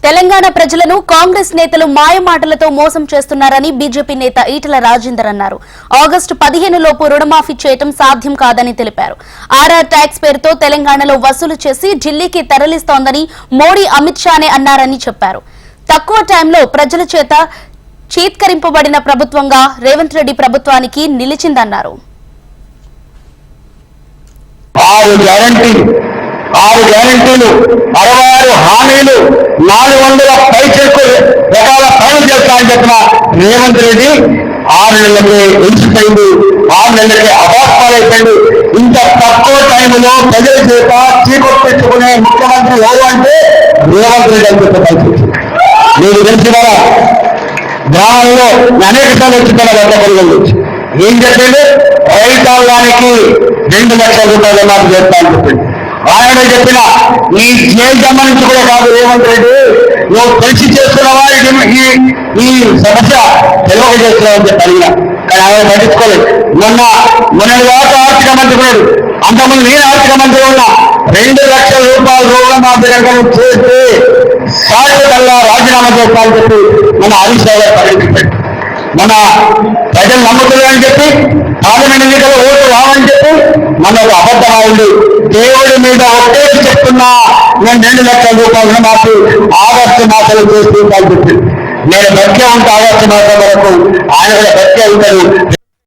తెలంగాణ ప్రజలను కాంగ్రెస్ నేతలు మాయమాటలతో మోసం చేస్తున్నారని బీజేపీ నేత ఈటెల రాజేందర్ అన్నారు. ఆగస్టు 15 లోపు రుణమాఫీ చేయటం సాధ్యం కాదని తెలిపారు. ఆర్ఆర్ ట్యాక్స్ పేరుతో తెలంగాణలో వసూలు చేసి ఢిల్లీకి తరలిస్తోందని మోడీ అమిత్ షానే అన్నారని చెప్పారు. తక్కువ టైంలో ప్రజల చేత చీత్కరింపబడిన ప్రభుత్వంగా రేవంత్ రెడ్డి ప్రభుత్వానికి నిలిచిందన్నారు. 6 గ్యారంటీలు 66 హామీలు 400 పైచెక్కు రకాల పనులు చేస్తా అని చెప్పిన రేవంత్ రెడ్డి 6 నెలలకే ఎంచిపోయింది, 6 నెలలకే అపాస్పాలైపోయింది. ఇంత తక్కువ టైంలో ప్రజల చేత చీకొట్టించుకునే ముఖ్యమంత్రి ఎవరు అంటే రేవంత్ రెడ్డి అని చెప్పి మీకు తెలిసిన గ్రామంలో అనేక సార్లు వచ్చిన వంట పరుగులు ఏం చెప్పింది, రైతాంగానికి 2 లక్షల రూపాయలు మాకు చేస్తా అని చెప్పింది. ఆయన చెప్పిన ఈ జైలు సంబంధించి కూడా కాదు రేవంత్ రెడ్డి, నువ్వు తెలిసి చేస్తున్నావా ఈ సమస్య తెలియక చేస్తున్నావు అని చెప్పి అడిగిన, కానీ ఆయన పట్టించుకోలేదు. మొన్న దాకా ఆర్థిక మంత్రి కూడా అంతకుముందు నేను ఆర్థిక మంత్రి ఉన్నా 2 లక్షల రూపాయలు రుణమాఫీ చేస్తే శాశ్వతంగా రాజీనామా చేస్తానని చెప్పి మన హరీష్ రావు గారు ప్రకటించాడు. మన ప్రజలు నమ్ముతున్నారని చెప్పి పార్లమెంట్ ఎన్నికల్లో ఓటు రావని చెప్పి మన ఒక అబద్ధమైంది. దేవుడి మీద ఒట్టేసి చెప్తున్నా నేను 2 లక్షల రూపాయలు రుణమాఫీ ఆగస్టు మాసంలో చేస్తుందని చెప్పి నేను బతికే ఉంటా. ఆగస్టు మాసం వరకు ఆయన కూడా బతికే ఉంటారు.